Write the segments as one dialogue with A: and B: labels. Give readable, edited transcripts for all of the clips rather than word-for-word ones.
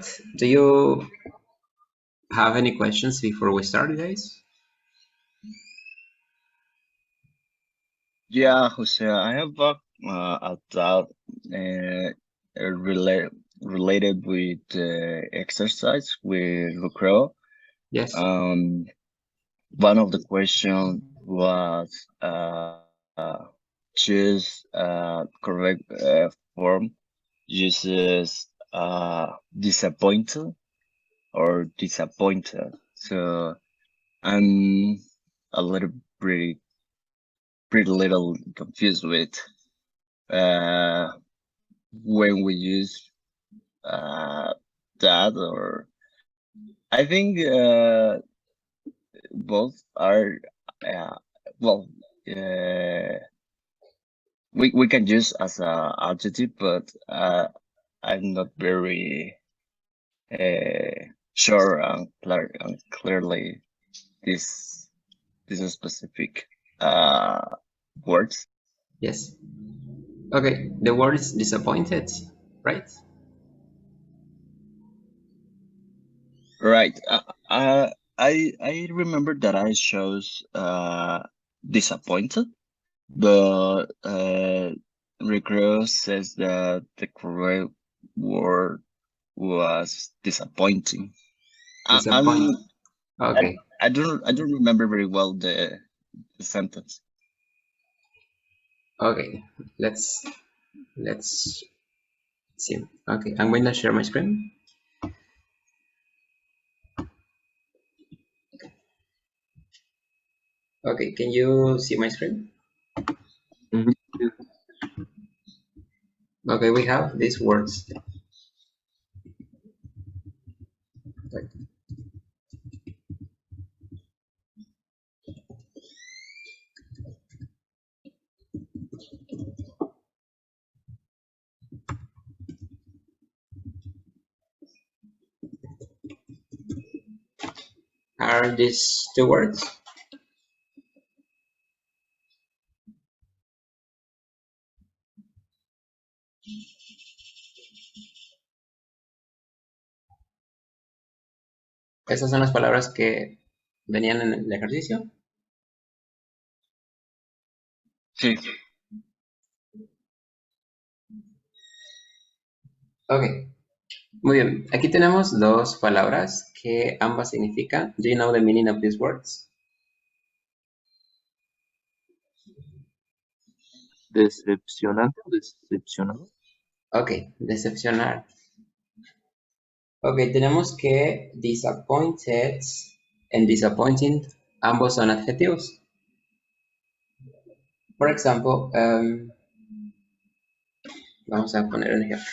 A: But do you have any questions before we start, guys?
B: Yeah, Jose, I have a thought related with exercise with Lucreo.
A: Yes.
B: One of the questions was choose correct form uses disappointed or disappointed. So I'm a little pretty little confused with uh, when we use that, or I think both are uh, well uh, we can use as a adjective, but I'm not very sure and clearly this specific words.
A: Yes. Okay, the word is disappointed, right?
B: Right. I remember that I chose disappointed, but Recruit says that the correct word was disappointing. I,
A: Disappoint.
B: I'm
A: Okay.
B: I don't remember very well the sentence.
A: Okay. Let's see. Okay, I'm going to share my screen. Okay, can you see my screen?
B: Mhm.
A: Okay, we have these words. Are these two words? Esas son las palabras que venían en el ejercicio.
B: Sí.
A: Ok, muy bien. Aquí tenemos dos palabras que ambas significan. Do you know the meaning of these words?
C: Decepcionante o decepcionado.
A: Ok, decepcionar. Ok, tenemos que disappointed and disappointing ambos son adjetivos. Por ejemplo, vamos a poner un ejemplo.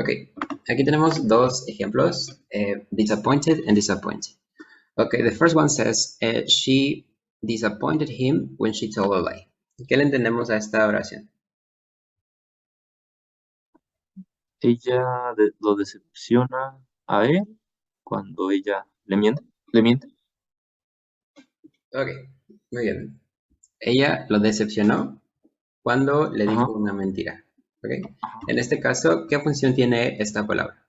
A: Ok, aquí tenemos dos ejemplos, disappointed and disappointed. Okay, the first one says, she disappointed him when she told a lie. ¿Qué le entendemos a esta oración?
C: Ella lo decepciona a él cuando ella le miente. ¿Le miente?
A: Ok, muy bien. Ella lo decepcionó cuando le dijo
C: Ajá.
A: una mentira. ¿Ok? En este caso, ¿qué función tiene esta palabra?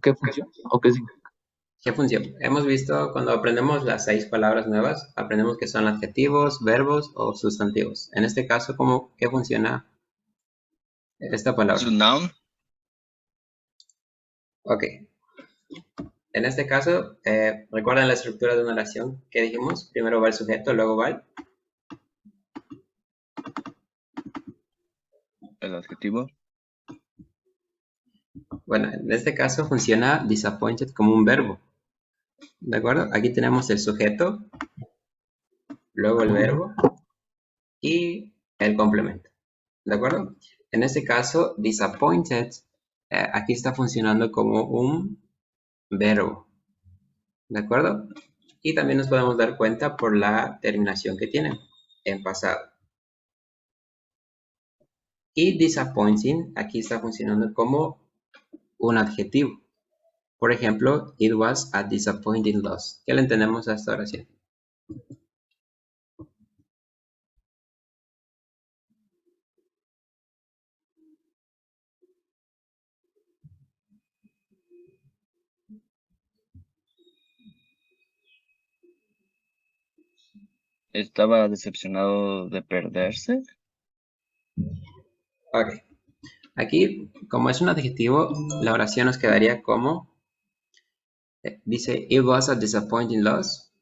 C: ¿Qué función? ¿O qué significa?
A: ¿Qué función? Hemos visto cuando aprendemos las 6 palabras nuevas, aprendemos que son adjetivos, verbos o sustantivos. En este caso, ¿qué funciona esta
B: So
A: palabra?
B: noun,
A: Ok. En este caso, ¿recuerdan la estructura de una oración que dijimos? Primero va el sujeto, luego va
B: el adjetivo.
A: Bueno, en este caso funciona disappointed como un verbo. ¿De acuerdo? Aquí tenemos el sujeto, luego el
C: Ujú.
A: verbo y el complemento. ¿De acuerdo? En este caso, disappointed, aquí está funcionando como un verbo. ¿De acuerdo? Y también nos podemos dar cuenta por la terminación que tiene en pasado. Y disappointing, aquí está funcionando como un adjetivo. Por ejemplo, it was a disappointing loss. ¿Qué le entendemos a esta oración?
B: Estaba decepcionado de perderse.
A: Ok. Aquí, como es un adjetivo, la oración nos quedaría como, dice, it was a disappointing loss.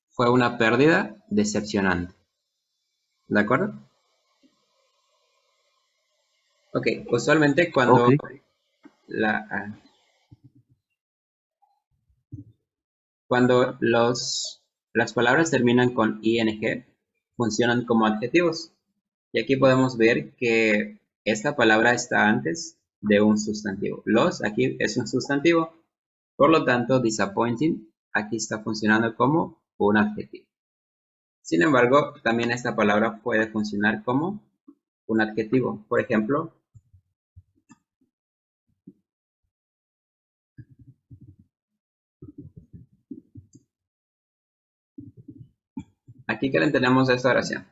A: Fue una pérdida decepcionante. ¿De acuerdo? Ok, usualmente
C: Ok.
A: la, cuando las palabras terminan con ing, funcionan como adjetivos. Y aquí podemos ver que esta palabra está antes de un sustantivo. Los aquí es un sustantivo. Por lo tanto, disappointing aquí está funcionando como un adjetivo. Sin embargo, también esta palabra puede funcionar como un adjetivo. Por ejemplo, aquí que le entendemos esta oración.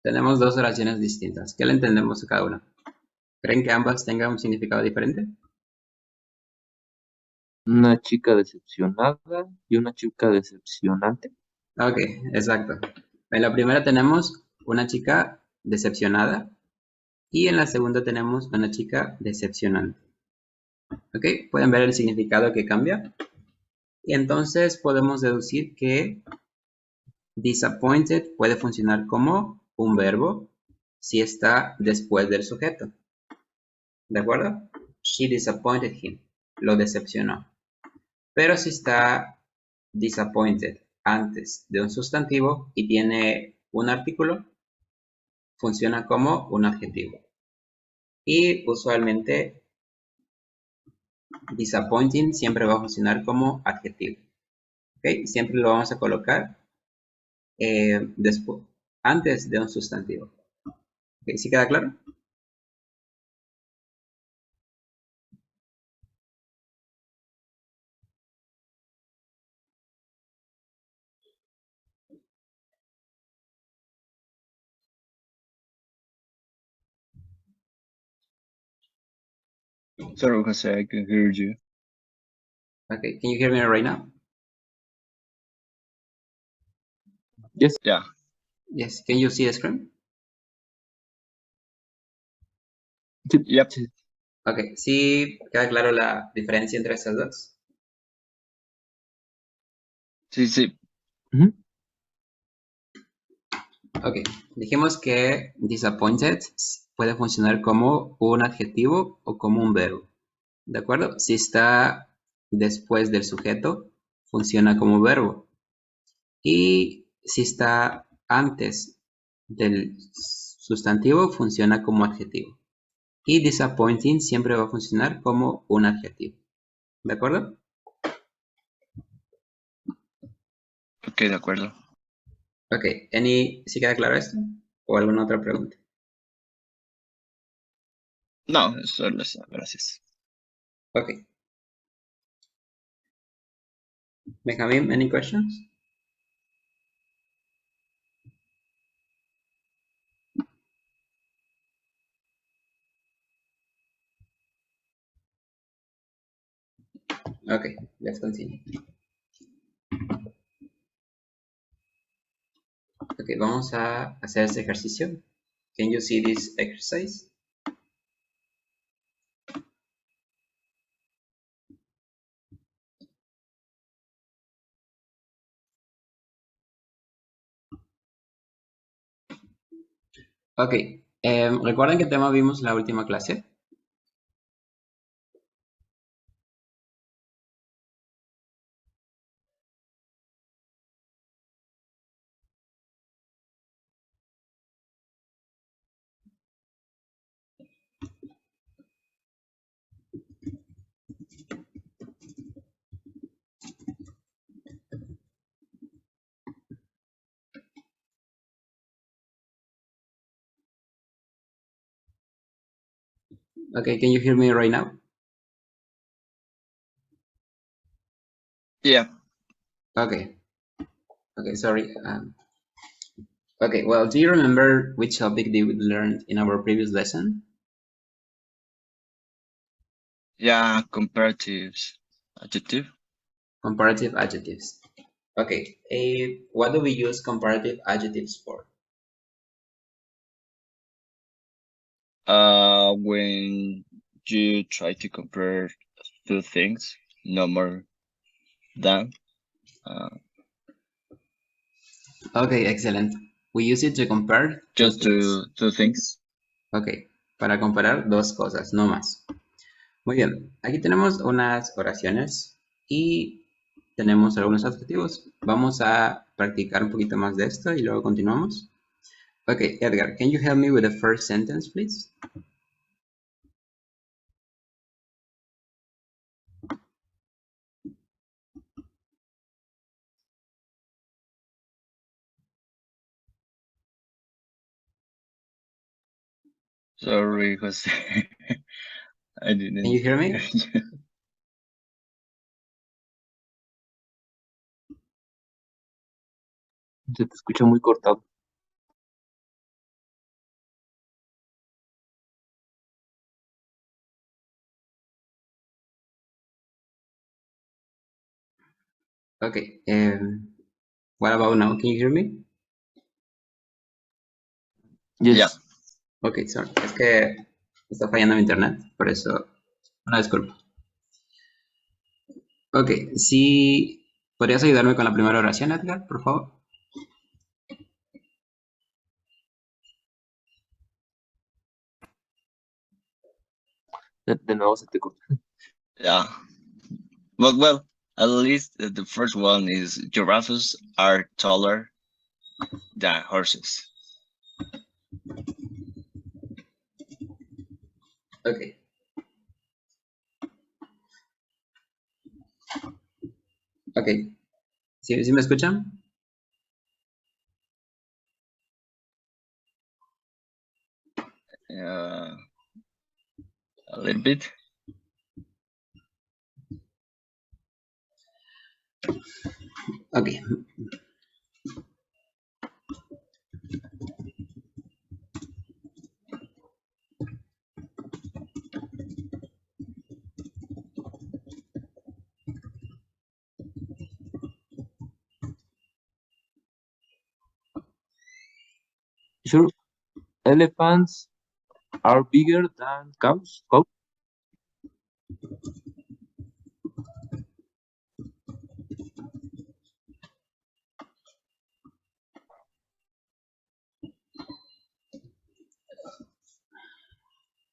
A: Tenemos dos oraciones distintas. ¿Qué le entendemos a cada una? ¿Creen que ambas tengan un significado diferente?
C: Una chica decepcionada y una chica decepcionante.
A: Ok, exacto. En la primera tenemos una chica decepcionada y en la segunda tenemos una chica decepcionante. Ok, pueden ver el significado que cambia. Y entonces podemos deducir que disappointed puede funcionar como un verbo si está después del sujeto. ¿De acuerdo? She disappointed him. Lo decepcionó. Pero si está disappointed antes de un sustantivo y tiene un artículo, funciona como un adjetivo. Y usualmente disappointing siempre va a funcionar como adjetivo. ¿Ok? Siempre lo vamos a colocar después, antes de un sustantivo. ¿Ok? ¿Sí queda claro?
B: Sorry, Jose, I can hear you.
A: Okay, can you hear me right now?
C: Yes.
B: Yeah.
A: Yes, can you see the screen?
C: Sí,
B: Yep.
C: sí.
A: Ok, ¿sí queda claro la diferencia entre estas dos?
B: Sí, sí.
C: Ujú.
A: Ok, dijimos que disappointed puede funcionar como un adjetivo o como un verbo. ¿De acuerdo? Si está después del sujeto, funciona como verbo. Y si está antes del sustantivo funciona como adjetivo. Y disappointing siempre va a funcionar como un adjetivo. ¿De acuerdo?
B: Ok, de acuerdo.
A: Ok, ¿sí queda claro esto? ¿O alguna otra pregunta?
B: No, solo eso, gracias.
A: Ok. Benjamin, any questions? Okay, let's continue. Ok, vamos a hacer este ejercicio. Can you see this exercise? Ok, ¿recuerdan qué tema vimos en la última clase? Okay, can you hear me right now?
B: Yeah.
A: Okay. Okay, sorry. Okay, well, do you remember which topic did we learn in our previous lesson?
B: Yeah, comparative adjective.
A: Comparative adjectives. Okay, what do we use comparative adjectives for?
B: When you try to compare two things, no more than.
A: Okay, excellent. We use it to compare two
B: Just
A: things.
B: two things.
A: Ok, para comparar dos cosas, no más. Muy bien, aquí tenemos unas oraciones y tenemos algunos adjetivos. Vamos a practicar un poquito más de esto y luego continuamos. Ok, Edgar, can you help me with the first sentence, please?
B: Sorry, Jose. I didn't
A: Can you hear me?
B: you.
C: Se te escucha muy cortado.
A: Ok, what about now? Can you hear me?
C: Yes.
B: Yeah.
A: Ok, sorry, es que está fallando mi internet, por eso, una disculpa. Ok, sí, ¿podrías ayudarme con la primera oración, Edgar, por favor?
C: De nuevo se te corta.
B: Yeah. Well, at least the first one is giraffes are taller than horses.
A: Ok. Ok, ¿sí me escuchan?
B: A little bit.
A: Ok.
C: Sure. Elephants are bigger than cows.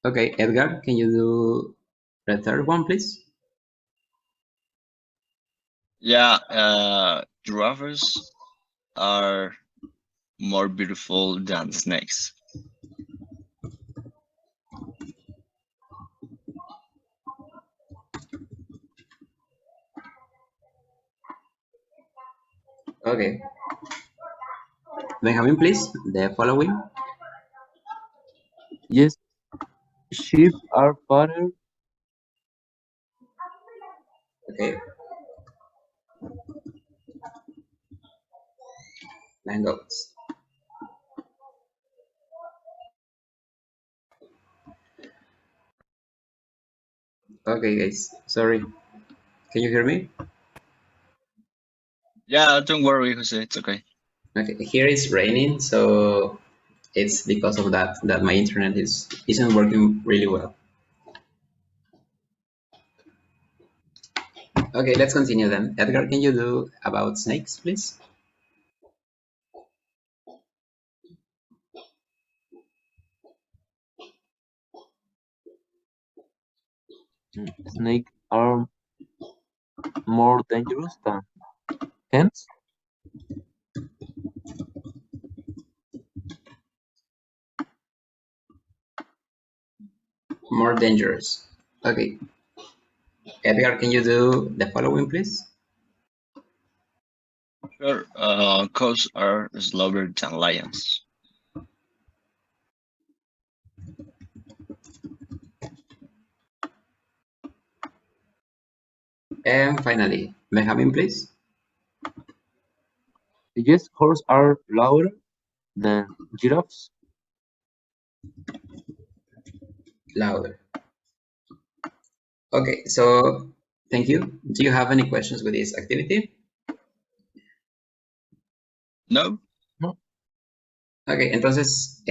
A: Okay, Edgar, can you do the third one, please?
B: Yeah, giraffes are more beautiful than snakes.
A: Okay. Benjamin, please, the following.
C: Yes, sheep are fatter.
A: Okay. Nine goats. Okay, guys, sorry. Can you hear me?
B: Yeah, don't worry, Jose. It's okay.
A: Okay, here it's raining, so it's because of that my internet isn't working really well. Okay, let's continue then. Edgar, can you do about snakes, please?
C: Snakes are more dangerous than hens.
A: More dangerous. Okay. Edgar, can you do the following, please?
B: Sure. Cows are slower than lions.
A: And finally, Benjamin, please.
C: Yes, horses are louder than giraffes.
A: Louder. Okay, so thank you. Do you have any questions with this activity?
B: No?
C: No.
A: Okay, entonces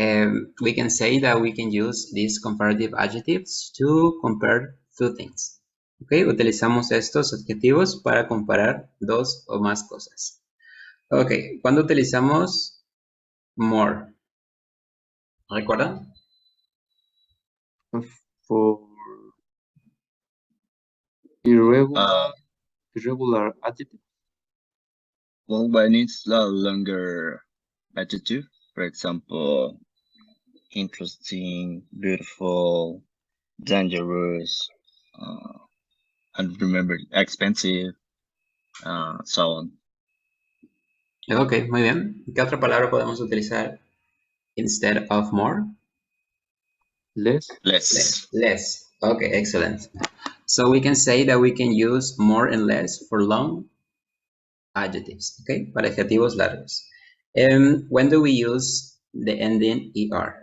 A: we can say that we can use these comparative adjectives to compare two things. Okay, utilizamos estos adjetivos para comparar dos o más cosas. Ok, ¿cuándo utilizamos more? ¿Recuerdan?
C: For irregular adjective.
B: Well, when it's a longer adjective, for example, interesting, beautiful, dangerous, and remember, expensive, so on.
A: Ok, muy bien. ¿Qué otra palabra podemos utilizar instead of more?
C: Less.
B: Less.
A: Less. Okay, excellent. So we can say that we can use more and less for long adjectives, okay? Para adjetivos largos. When do we use the ending ER?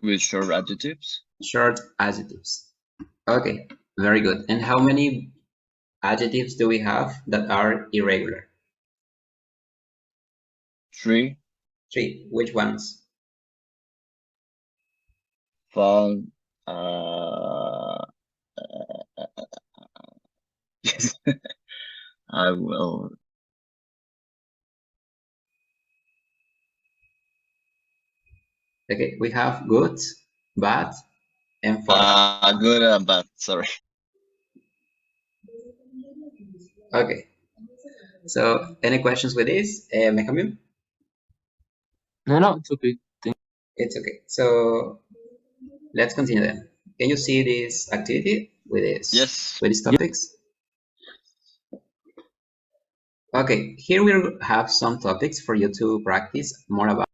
B: With short adjectives?
A: Short adjectives. Okay, very good. And how many adjectives do we have that are irregular?
B: 3.
A: 3. Which ones?
B: Fun. Yes. I will.
A: Okay, we have good, bad, and fun.
B: Good and bad. Sorry.
A: Okay. So, any questions with this, Benjamin?
C: No, it's okay.
A: It's okay. So, let's continue then. Can you see this activity with this?
B: Yes.
A: With these topics? Okay, here we have some topics for you to practice more about.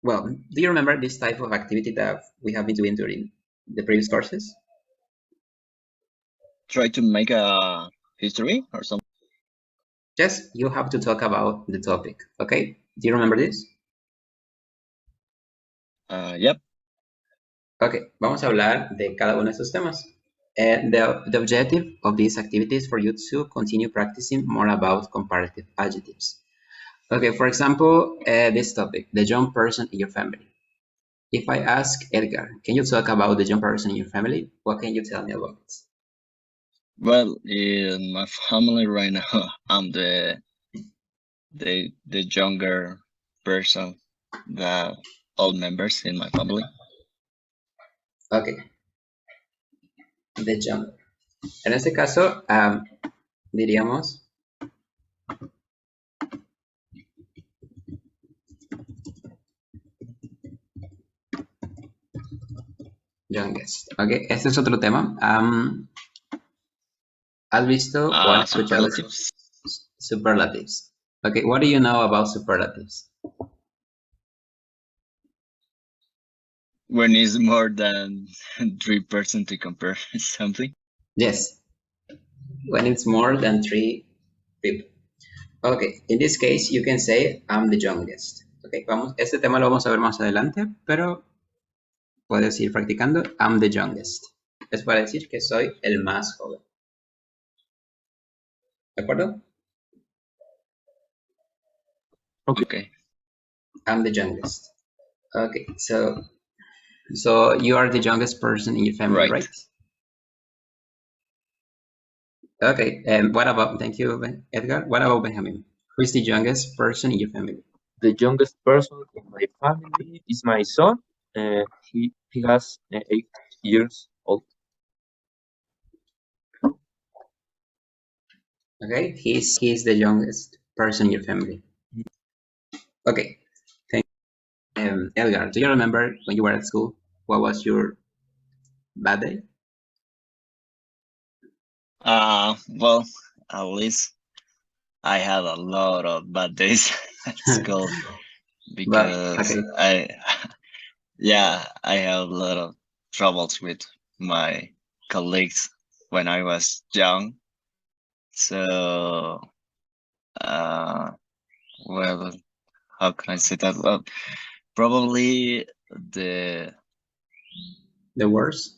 A: Well, do you remember this type of activity that we have been doing during the previous courses?
B: Try to make a history or something.
A: Yes, you have to talk about the topic, okay? Do you remember this?
B: Yep.
A: Okay, vamos a hablar de cada uno de estos temas. The objective of these activities is for you to continue practicing more about comparative adjectives. Okay, for example, this topic, the young person in your family. If I ask Edgar, can you talk about the young person in your family? What can you tell me about it?
B: Well, in my family right now, I'm the younger person than all members in my family.
A: Okay. The younger. En este caso, diríamos youngest. Ok, este es otro tema. ¿Has visto o has escuchado
B: Superlatives.
A: superlatives? Okay, what do you know about superlatives?
B: When it's more than 3% to compare something.
A: Yes, when it's more than 3 people. Okay, in this case you can say I'm the youngest. Okay, este tema lo vamos a ver más adelante, pero puedes ir practicando. I'm the youngest. Es para decir que soy el más joven. ¿De acuerdo?
B: Okay.
A: I'm the youngest. Okay, so you are the youngest person in your family, right? Okay, what about, thank you, Edgar. What about Benjamin? Who is the youngest person in your family?
C: The youngest person in my family is my son. He has 8 years old.
A: Okay, he's the youngest person in your family. Okay, thank you. Edgar, do you remember when you were at school? What was your bad day?
B: Well, at least I had a lot of bad days at school because I have a lot of troubles with my colleagues when I was young. So, well, how can I say that? Well, probably the
A: worst?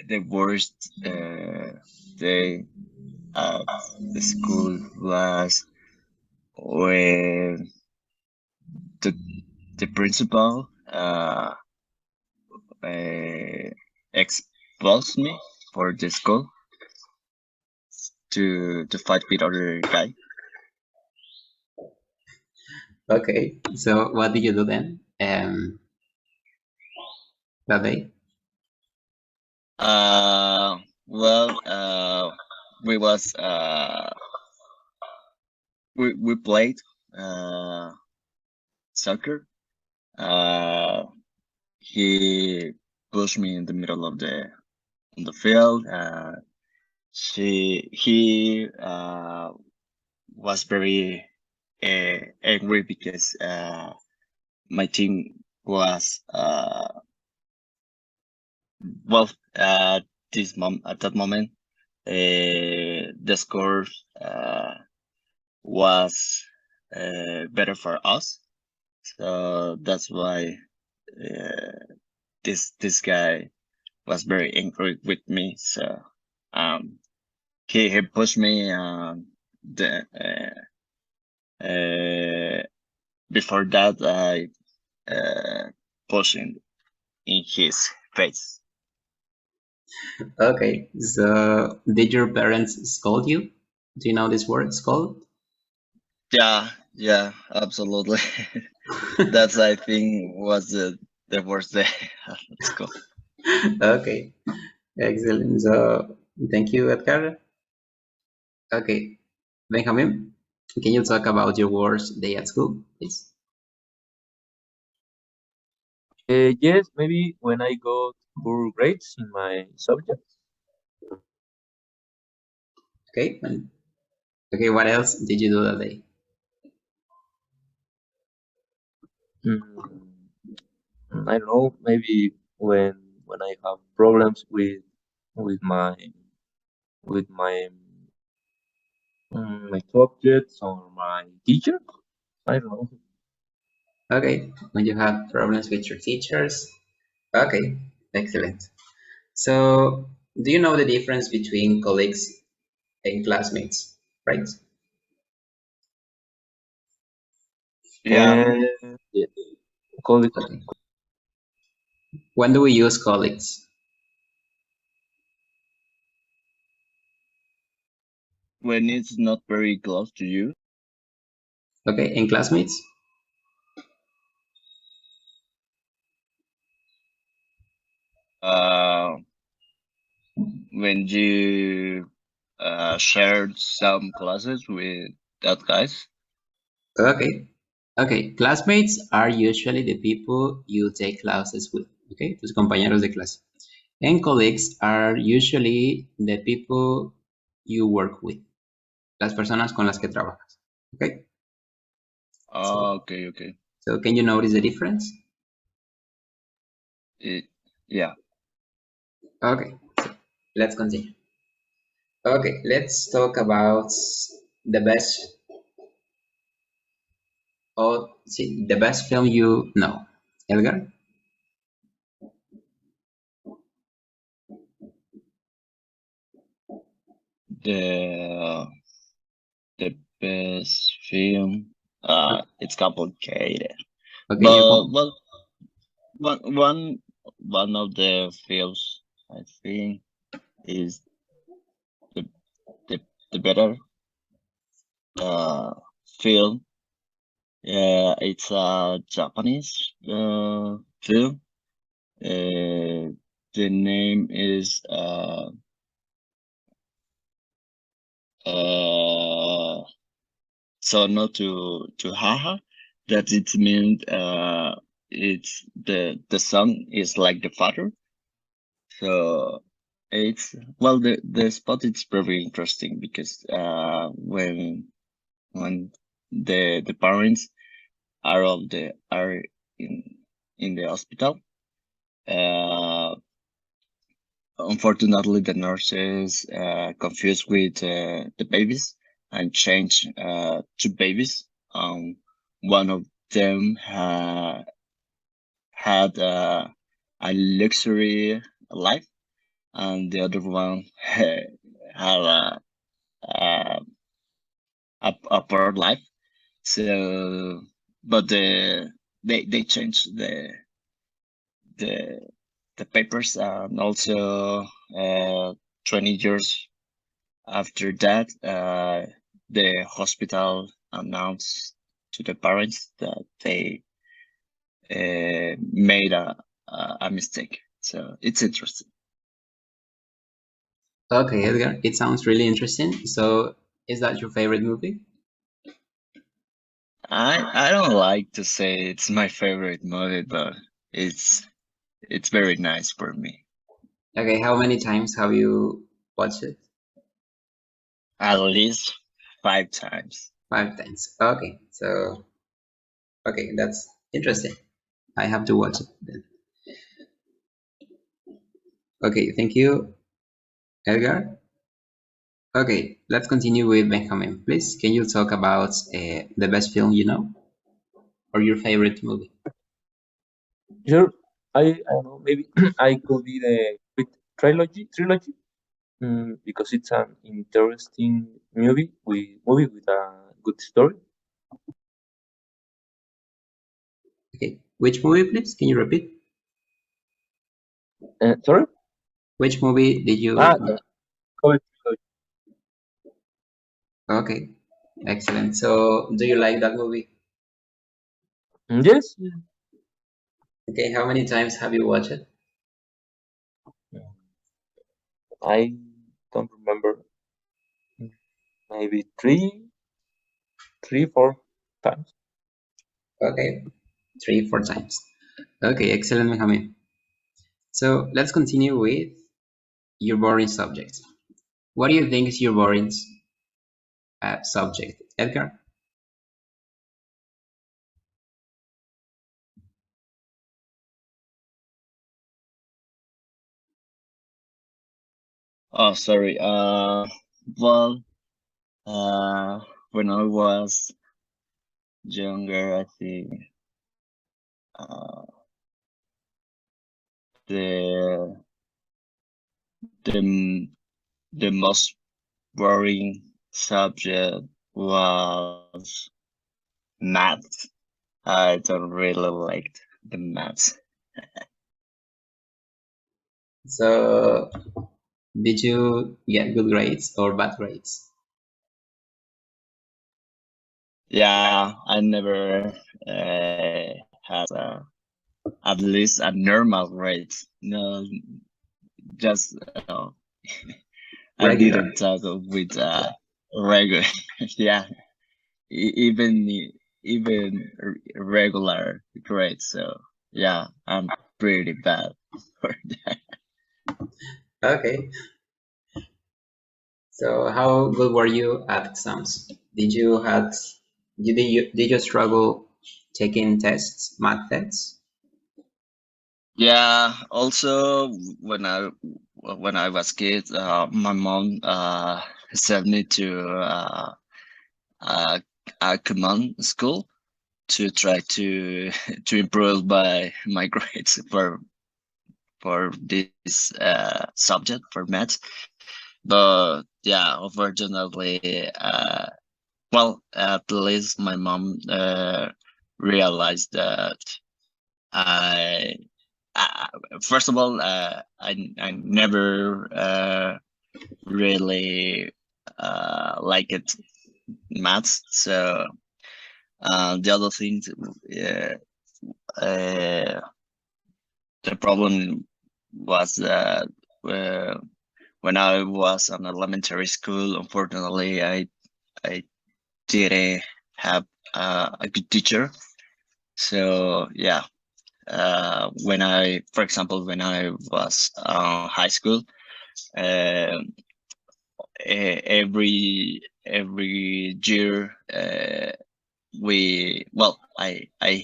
B: The worst day at the school was when the principal exposed me for the school to fight with other guy.
A: Okay, so what did you do then? That day?
B: Well, we played soccer. He pushed me in the middle of the field. He was very angry because my team was well at that moment the score was better for us, so that's why this guy was very angry with me. So he pushed me before that I pushed him in his face.
A: Okay, so did your parents scold you? Do you know this word, scold?
B: Yeah, absolutely. That's, I think, was the worst day at school.
A: Okay, excellent. So thank you, Edgar. Okay, Benjamin, can you talk about your worst day at school, please?
C: Yes, maybe when I got poor grades in my subjects.
A: Okay, okay, what else did you do that day?
C: I don't know, maybe when I have problems with my my subjects or my teacher. I don't know.
A: Okay, when you have problems with your teachers. Okay, excellent. So, do you know the difference between colleagues and classmates, right?
B: Yeah.
C: Yeah. Colleagues.
A: Okay. When do we use colleagues?
B: When it's not very close to you.
A: Okay, and classmates?
B: When you shared some classes with that guys.
A: Okay. Okay, classmates are usually the people you take classes with, okay? Tus compañeros de clase. And colleagues are usually the people you work with. Las personas con las que trabajas. Okay?
B: Okay.
A: So can you notice the difference?
B: Yeah.
A: Okay, so let's continue. Okay, let's talk about the best the best film you know. Edgar?
B: The best film. It's complicated.
A: Okay,
B: But well, one of the films I think is the the better film. It's a Japanese film. The name is Sono to Haha. That it means it's the son is like the father. So it's well the spot is very interesting because when the parents are in the hospital, uh unfortunately the nurses confused with the babies and change two babies. One of them had a luxury life, and the other one had a, a poor life. So, but they changed the the papers, and also 20 years after that, the hospital announced to the parents that they made a mistake. So it's interesting.
A: Okay, Edgar, it sounds really interesting. So is that your favorite movie?
B: I don't like to say it's my favorite movie, but it's very nice for me.
A: Okay, how many times have you watched it?
B: At least 5 times.
A: 5 times. Okay, so okay, that's interesting. I have to watch it then. Okay, thank you, Edgar. Okay, let's continue with Benjamin. Please, can you talk about the best film you know or your favorite movie?
C: Sure. I don't know. Maybe I could be the Creed trilogy. Because it's an interesting movie with a good story.
A: Okay, which movie, please? Can you repeat?
C: Sorry?
A: Which movie did you?
C: The Hobbit trilogy.
A: Okay, excellent. So, do you like that movie?
C: Yes.
A: Okay, how many times have you watched it?
C: Mm, I don't remember. Maybe three, 4 times.
A: Okay, 3, 4 times. Okay, excellent, Benjamin. So, let's continue with your boring subject. What do you think is your boring subject, Edgar?
B: Oh, sorry. Well, when I was younger, I think uh, the the the most boring subject was math. I don't really like the maths.
A: So, did you get good grades or bad grades?
B: Yeah, I never had at least a normal grade. No, just I
A: Regular.
B: didn't talk with regular. Yeah, even regular grades. So yeah, I'm pretty bad for that.
A: Okay. So how good were you at exams? Did you struggle taking tests, math tests?
B: Yeah. Also, when I was kid, my mom sent me to uh, a command school to try to to improve my grades for this subject for maths. But yeah, unfortunately, well, at least my mom realized that I, uh, first of all, I never really liked maths. So the other thing, uh, uh, the problem was that uh, when I was in elementary school, unfortunately, I didn't have a good teacher. So yeah, for example, when I was high school, um every year I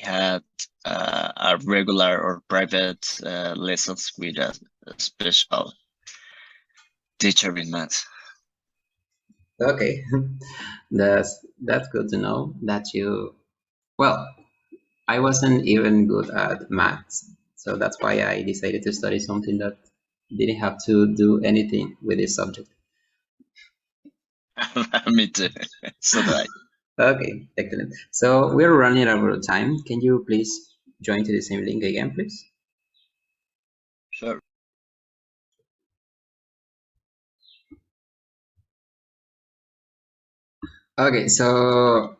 B: had a regular or private lessons with a special teacher in math.
A: Okay, that's good to know that you. Well, I wasn't even good at maths, so that's why I decided to study something that didn't have to do anything with this subject.
B: Me too. So do I.
A: Okay, excellent. So we're running out of time. Can you please join to the same link again, please?
B: Sure.
A: Okay, so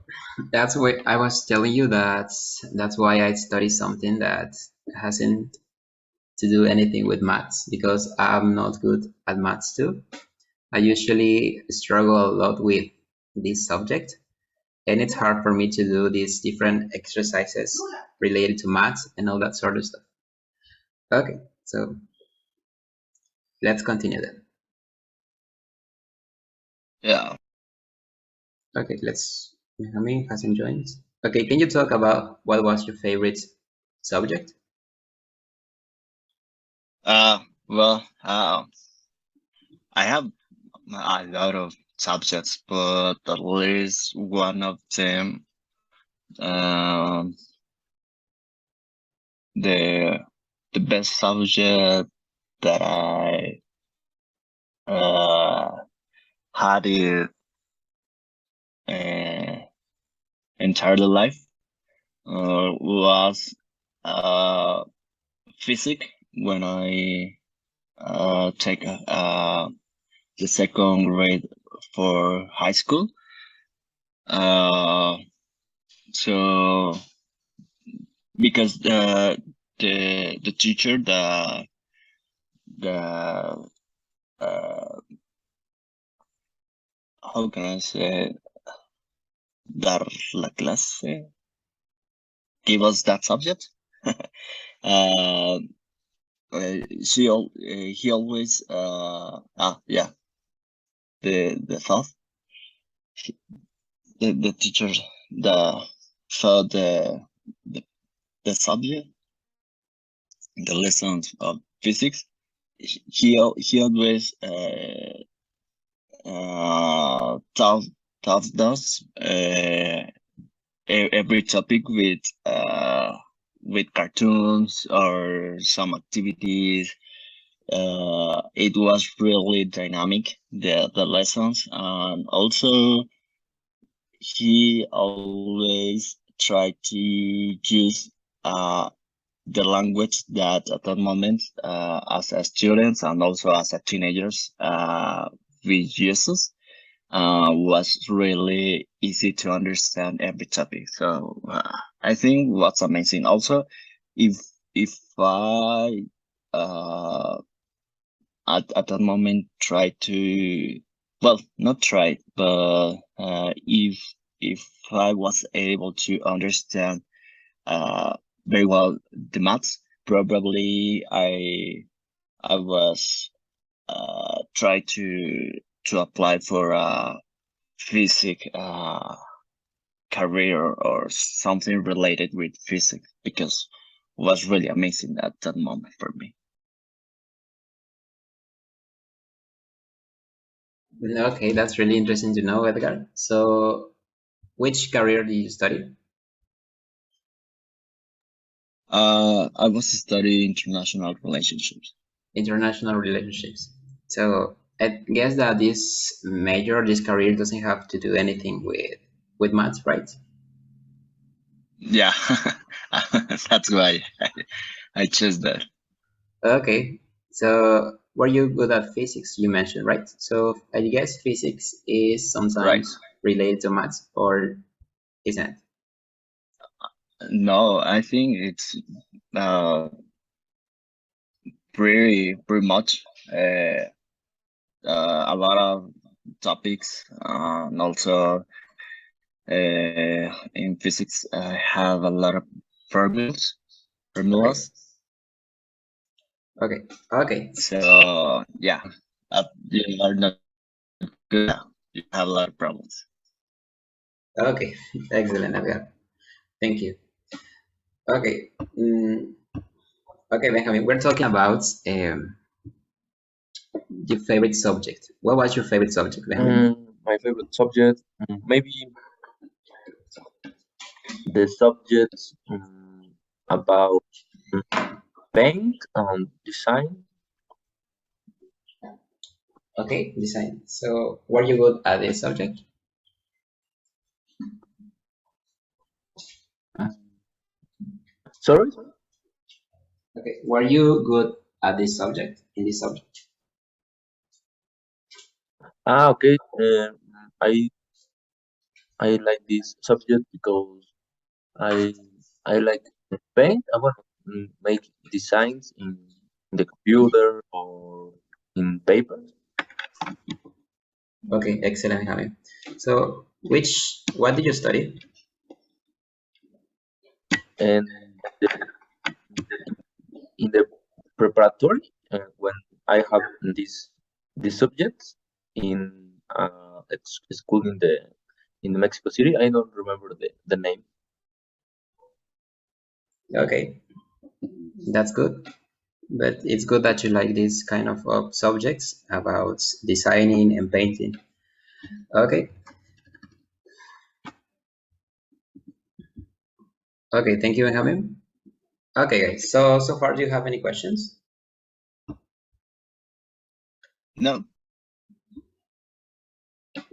A: that's why I was telling you that that's why I study something that hasn't to do anything with maths because I'm not good at maths too. I usually struggle a lot with this subject, and it's hard for me to do these different exercises related to maths and all that sort of stuff. Okay, so let's continue then.
B: Yeah.
A: Okay, let's. Benjamin hasn't joined. Okay, can you talk about what was your favorite subject?
B: Well, I have a lot of subjects, but at least one of them, um, the the best subject that I had it uh, entirely life was physics when I take the second grade for high school. Uh, so because the teacher the how can I say dar la clase gave us that subject. uh, he always yeah, the thought the teacher the thought the the subject the lessons of physics he always taught us every topic with cartoons or some activities. It was really dynamic, the lessons, and also he always tried to use the language that at that moment, as a students and also as a teenagers, we uses was really easy to understand every topic. So I think what's amazing also, if if I at that moment try to, well, not try, but if I was able to understand very well the maths, probably I was try to apply for a physics career or something related with physics, because it was really amazing at that moment for me.
A: Okay, that's really interesting to know, Edgar. So, which career did you study?
B: I was studying international relationships.
A: International relationships. So, I guess that this major, this career doesn't have to do anything with maths, right?
B: Yeah, that's why I chose that.
A: Okay, so were you good at physics? You mentioned, right? So I guess physics is sometimes related to maths, or isn't it?
B: No, I think it's uh, pretty much a lot of topics, and also in physics I have a lot of formulas.
A: Okay, okay,
B: So yeah, you are not good. You have a lot of problems.
A: okay. Excellent, Edgar. Thank you. Okay, okay, Benjamin. We're talking about your favorite subject. What was your favorite subject, Benjamin?
C: My favorite subject, maybe the subjects about paint and design.
A: Okay, design. So were you good at this subject?
C: Sorry?
A: Okay, were you good at this subject? In this subject?
C: Okay. I like this subject because I I like to paint. I want to make designs in the computer or in paper.
A: Okay, excellent, Benjamin. So what did you study?
C: And the, in the preparatory, when I have these subjects in school in the Mexico City, I don't remember the name.
A: Okay, that's good. But it's good that you like this kind of subjects about designing and painting. Okay, okay, thank you, Benjamin. Okay, guys. So far, do you have any questions?
B: No,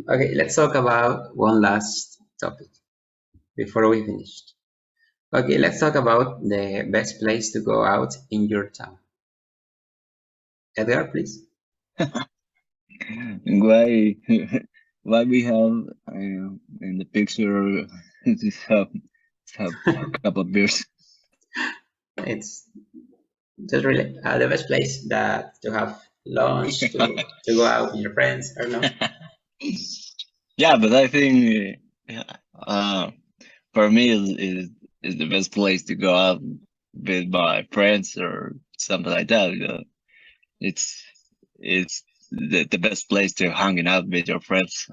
A: Okay, let's talk about one last topic before we finish. Okay, let's talk about the best place to go out in your town. Edgar, please.
B: why why we have in the picture this have a couple of beers.
A: It's just really the best place that to have lunch, to go out with your friends. I don't know.
B: Yeah, but I think uh, for me is the best place to go out with my friends or something like that. It's the best place to hanging out with your friends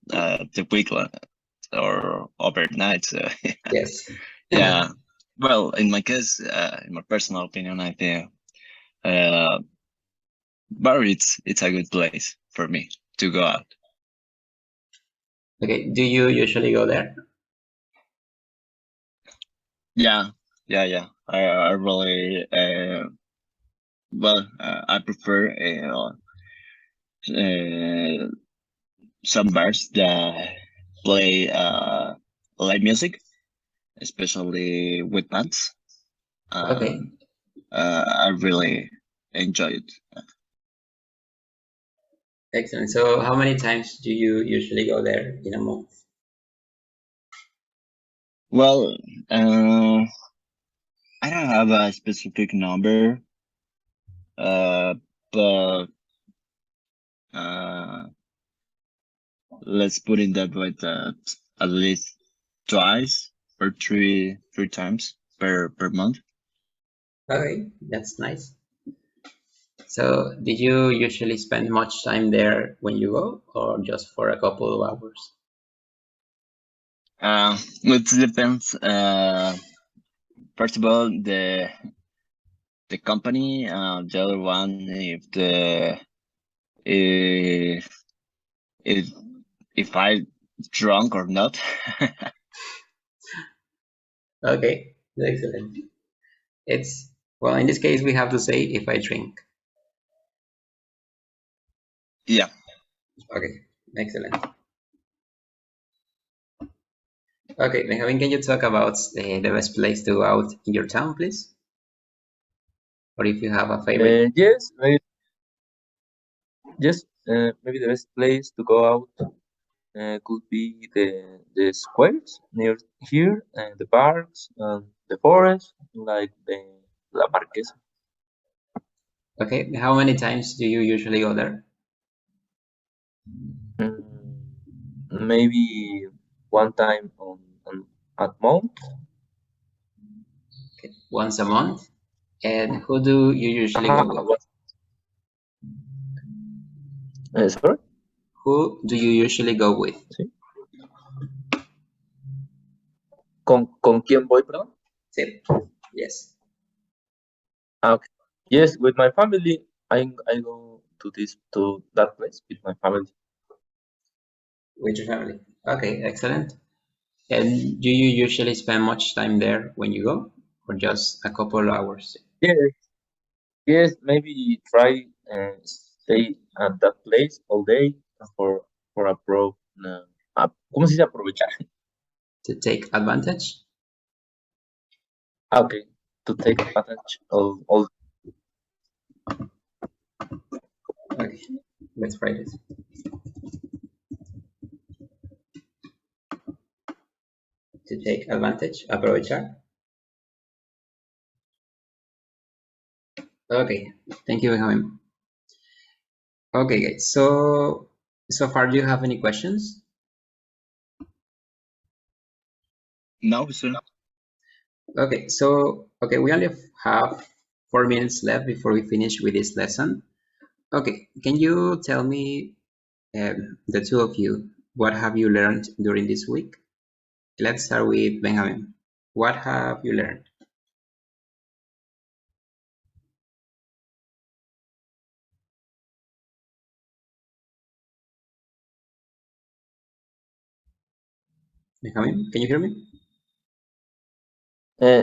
B: the weekend or overnight. So
A: Yes.
B: yeah, well, in my case, in my personal opinion, I think uh, bar it's a good place for me to go out.
A: Okay. Do you usually go there?
B: Yeah, yeah. I really I prefer some bars that play live music, especially with bands.
A: Okay.
B: I really enjoy it.
A: Excellent. So how many times do you usually go there in a month?
B: Well, I don't have a specific number, uh, but uh, let's put it that way that at least twice or three times per month.
A: Okay, that's nice. So did you usually spend much time there when you go, or just for a couple of hours?
B: It depends. First of all, the company. The other one, if if if I drunk or not.
A: Okay, excellent. It's, well, in this case, we have to say if I drink.
B: Yeah.
A: Okay, excellent. Okay, Benjamin, can you talk about the best place to go out in your town, please? Or if you have a favorite?
C: Yes, maybe the best place to go out could be the squares near here, and the parks, and the forest, like the La Marquesa.
A: Okay, how many times do you usually go there?
C: Mm, maybe one time on at month.
A: Okay, once a month. And who do you usually go with?
C: Sorry?
A: Who do you usually go with?
C: Sí. ¿Con quién voy, perdón?
A: Sí. Yes.
C: Okay. Yes, with my family. I go to that place with my family.
A: With your family. Okay, excellent. And do you usually spend much time there when you go, or just a couple of hours?
C: Yes, yes, maybe try stay at that place all day for ¿cómo se dice aprovechar?
A: To take advantage?
C: Okay, to take advantage all.
A: Okay, let's write it. To take advantage, aprovechar. Okay, thank you, Benjamin. Okay, guys, so far, do you have any questions?
B: No, sir.
A: Okay, we only have 4 minutes left before we finish with this lesson. Okay, can you tell me, the two of you, what have you learned during this week? Let's start with Benjamin. What have you learned? Benjamin, can you hear me?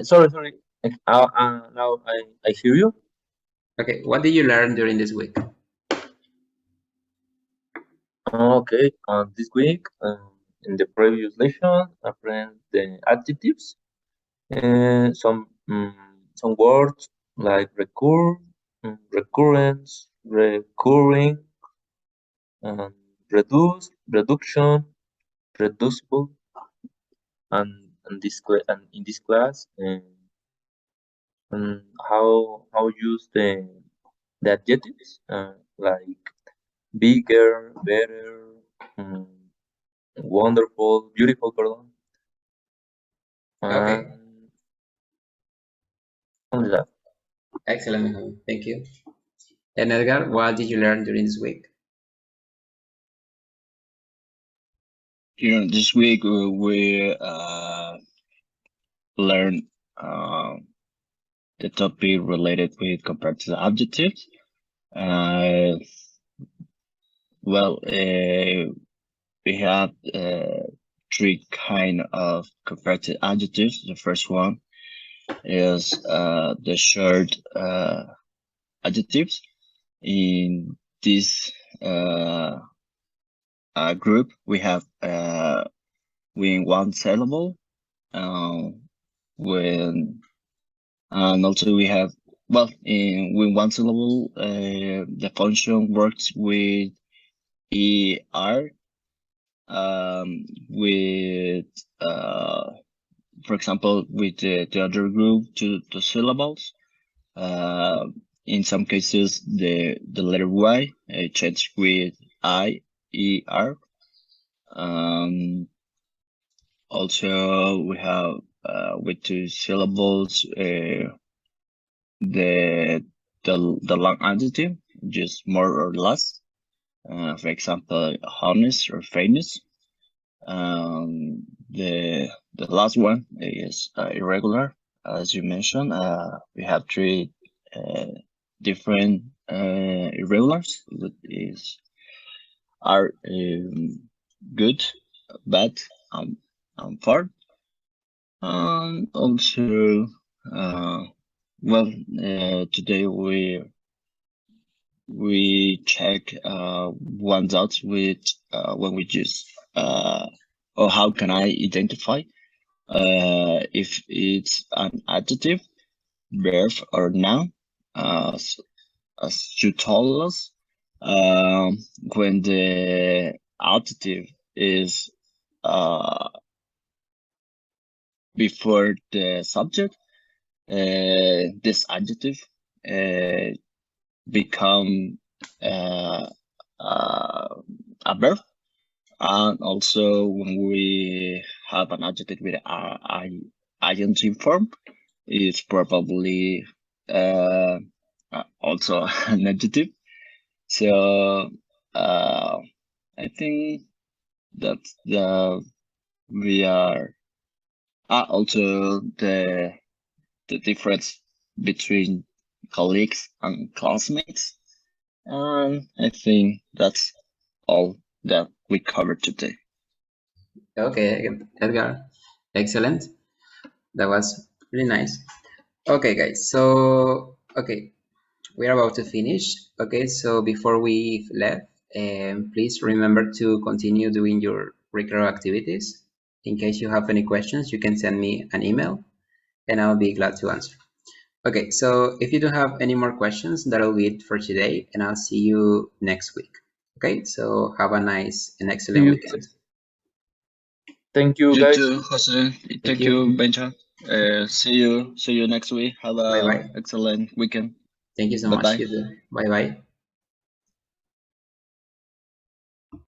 C: Sorry. Now I hear you.
A: Okay, what did you learn during this week?
C: Okay, this week in the previous lesson, I learned the adjectives and some words like recurrence, recurring, reduce, reduction, reducible, and in this class, how use the adjectives like bigger, better, um, wonderful, beautiful, pardon,
A: Okay,
C: and only that.
A: excellent, Benjamin. Thank you. And Edgar, what did you learn during this week?
B: This week we learned the topic related with comparative adjectives. Well, we have three kind of comparative adjectives. The first one is the short adjectives. In this group, we have with one syllable, when and also we have, well, with one syllable, the function works with er, with for example, with the other group, two syllables. In some cases, the letter y changed with I, E, R. Also, we have with two syllables, the the long adjective, just more or less. For example, honest or famous. The last one is irregular, as you mentioned. We have three different irregulars that are good, bad, far. And also, well, today we check one dot with when we use or how can I identify if it's an adjective, verb, or noun. As you told us, when the adjective is before the subject, this adjective become a verb. And also when we have an adjective with ing form, it's probably also an adjective. So I think that we are also the difference between colleagues and classmates. And I think that's all that we covered today.
A: Okay, Edgar, excellent. That was really nice. Okay, guys, so okay, we're about to finish. Okay, so before we left, please remember to continue doing your recurrent activities. In case you have any questions, you can send me an email and I'll be glad to answer. Okay, so if you don't have any more questions, that'll be it for today, and I'll see you next week. Okay, so have a nice and excellent weekend.
C: Thank you,
B: You
C: guys.
B: too, Jose. Thank you, Benja. See you next week. Have a
A: Bye-bye.
B: excellent weekend.
A: Thank you so
B: Bye-bye.
A: much. You too. Bye-bye.